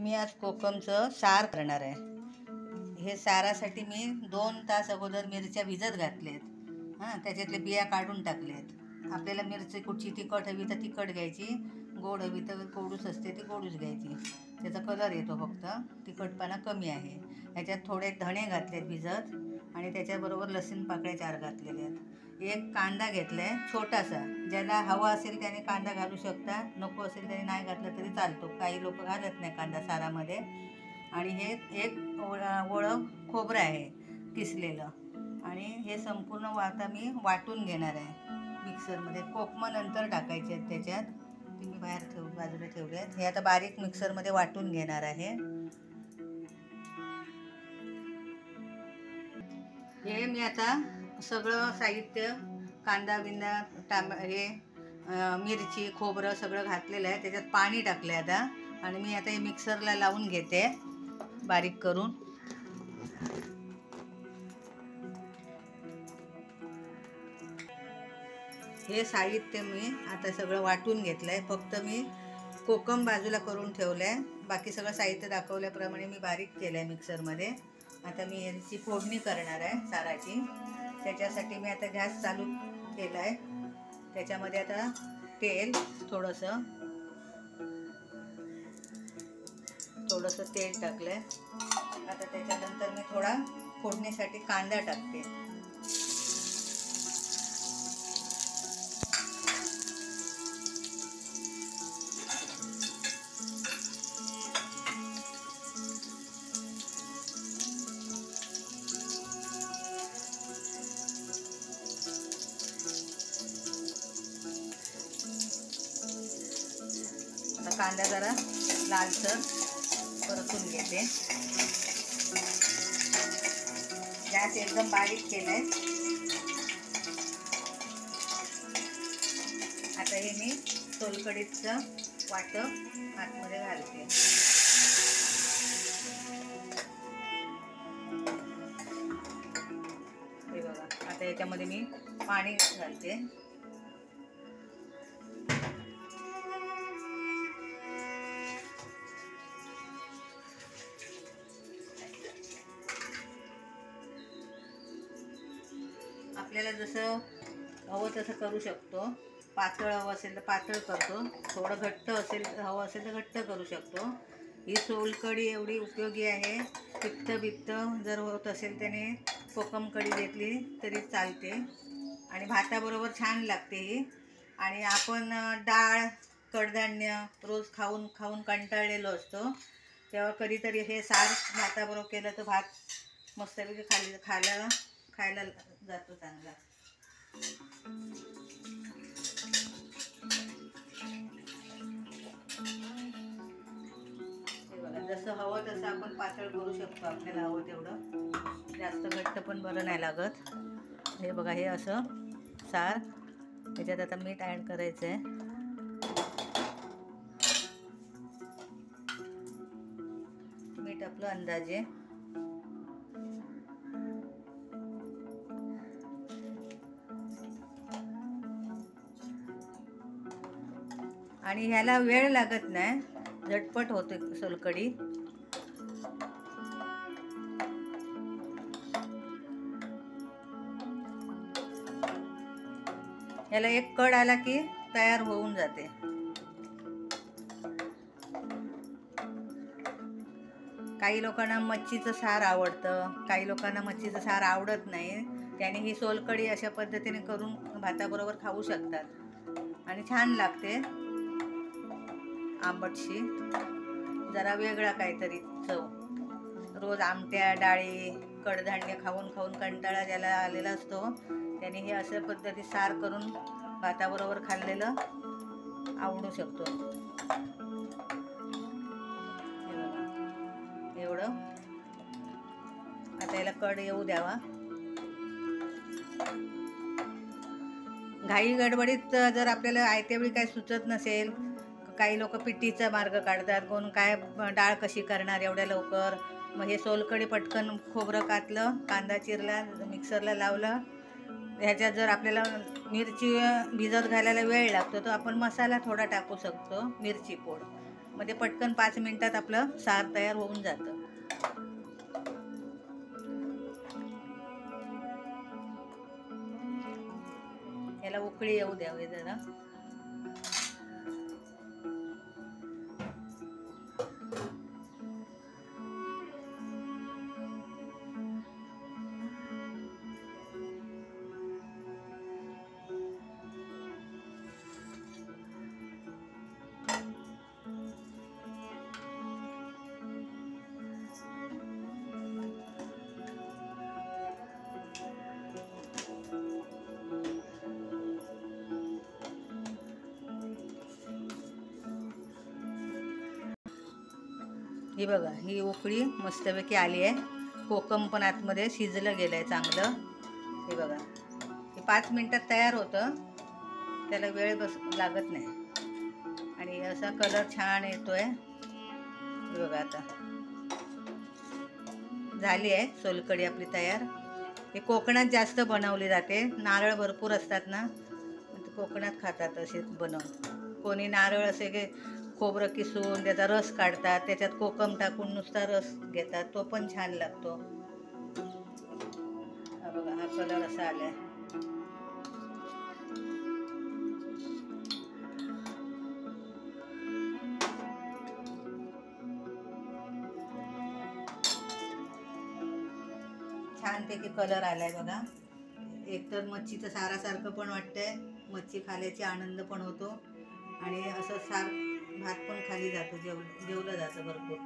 मी आज कोकमचं सार करणार आहे। हे सारासाठी मी 2 तास अगोदर मिरच्या भिजत घातलेत। त्याच्यातले बिया काढून टाकलेत। आपल्याला मिरची कुठची तिखट हवी तर तिखट घ्यायची, गोड हवी तर गोडूस असते ती गोडूस घ्यायची। त्याचा कलर येतो, फक्त तिखटपणा कमी आहे। ह्याच्यात थोडे धणे घातलेत भिजत आणि त्याच्याबरोबर लसूण पाकळ्या 4 घातलेल्या आहेत। एक कांदा घेतलाय छोटासा, ज्याला हवा असेल त्याने कांदा घालू शकता, नको असेल त्याने नाही घातला तरी चालतो। काही लोक घालत नाही कांदा सारामध्ये। आणि हे एक ओळं खोबरं आहे किसलेलं, आणि हे संपूर्ण आता मी वाटून घेणार आहे मिक्सरमध्ये। कोकम नंतर टाकायचे आहेत त्याच्यात, ती मी बाहेर बाजूला ठेवले आहेत। हे आता बारीक मिक्सरमध्ये वाटून घेणार आहे। हे मी आता सगळं साहित्य, कांदा बिंदा हे मिरची खोबरं सगळं घातलेलं आहे। त्याच्यात पाणी टाकलं आहे आता, आणि मी आता हे मिक्सरला लावून घेते बारीक करून। हे साहित्य मी आता सगळं वाटून घेतलं आहे। फक्त मी कोकम बाजूला करून ठेवलं आहे, बाकी सगळं साहित्य दाखवल्याप्रमाणे मी बारीक केलं आहे मिक्सरमध्ये। आता मी याची फोडणी करणार आहे साराची। त्याच्यासाठी मी आता गॅस चालू केला आहे। त्याच्यामध्ये आता तेल थोडंसं तेल टाकलं आहे। आता त्याच्यानंतर मी थोडा फोडणीसाठी कांदा टाकते। आता कांदा जरा लालसर परतून घेते। गॅस एकदम बारीक केलाय। आता हे मी सोलकडीचं वाटप आतमध्ये घालते। हे बघा, आता याच्यामध्ये मी पाणी घालते। आपल्याला जसं हवं तसं करू शकतो। पातळ हवं असेल तर पातळ करतो, थोडं घट्ट हवं असेल तर घट्ट करू शकतो। ही सोलकढी एवढी उपयोगी आहे। पित्त जर होत असेल त्याने कोकम कढी घेतली तरी चालते, आणि भाताबरोबर छान लागते ही। आणि आपण डाळ कडधान्य रोज खाऊन कंटाळलेलो असतो, तेव्हा कधीतरी हे सार भाताबरोबर केलं तर भात मस्तपैकी खायला जातो चांगला। हे बघा, जसं हवं तसं आपण पातळ करू शकतो, आपल्याला हवं तेवढं। जास्त घट्ट पण बरं नाही लागत। हे बघा, हे असं सार। त्याच्यात आता मीठ ॲड करायचं आहे। मीठ आपलं अंदाजे। आणि ह्याला वेळ लागत नाही, झटपट होते सोलकढी। ह्याला एक कड आला की तयार होऊन जाते। काही लोकांना मच्छीचं सार आवडतं, काही लोकांना मच्छीचं सार आवडत नाही। त्याने ही सोलकढी अशा पद्धतीने करून भाताबरोबर खाऊ शकतात, आणि छान लागते। आंबटशी, जरा वेगळा काहीतरी चव। रोज आमट्या डाळी कडधान्य खाऊन कंटाळा ज्याला आलेला असतो, त्याने हे अशा पद्धती सार करून भाताबरोबर खाल्लेलं आवडू शकतो। एवढं आता याला कड येऊ द्यावा। घाई गडबडीत जर आपल्याला आयत्यावेळी काही सुचत नसेल, काही लोक पिठीचा मार्ग काढतात, कोण काय डाळ कशी करणार एवढ्या लवकर। मग हे सोलकढी पटकन खोबरं कातलं, कांदा चिरला, मिक्सरला लावलं। ह्याच्यात जर आपल्याला मिरची भिजत घालायला वेळ लागतो तर आपण मसाला थोडा टाकू शकतो, मिरची पूड। मध्ये पटकन 5 मिनिटात आपलं सार तयार होऊन जातं. याला उकळी येऊ द्यावे जरा. ही बघा, ही उकळी मस्तपैकी आली आहे. कोकम पण आतमध्ये शिजलं गेलं आहे चांगलं. हे बघा, हे 5 मिनिटात तयार होतं, त्याला वेळ लागत नाही. आणि असा कलर छान येतोय. हे बघा, आता झाली आहे सोलकढी आपली तयार. हे कोकणात जास्त बनवली जाते. नारळ भरपूर असतात ना, कोकणात खातात असे बनवून. कोणी नारळ असे की खोबरं किसून त्याचा रस काढतात, त्याच्यात कोकम टाकून नुसता रस घेतात, तो पण छान लागतो. हा बघा, हा कलर असा आलाय. छानपैकी कलर आलाय बघा. एकतर मच्छीचं सारासारखं पण वाटतंय, मच्छी खाल्याची आनंद पण होतो आणि असं सार भात पण खाली जातो, जेवलं जातं भरपूर.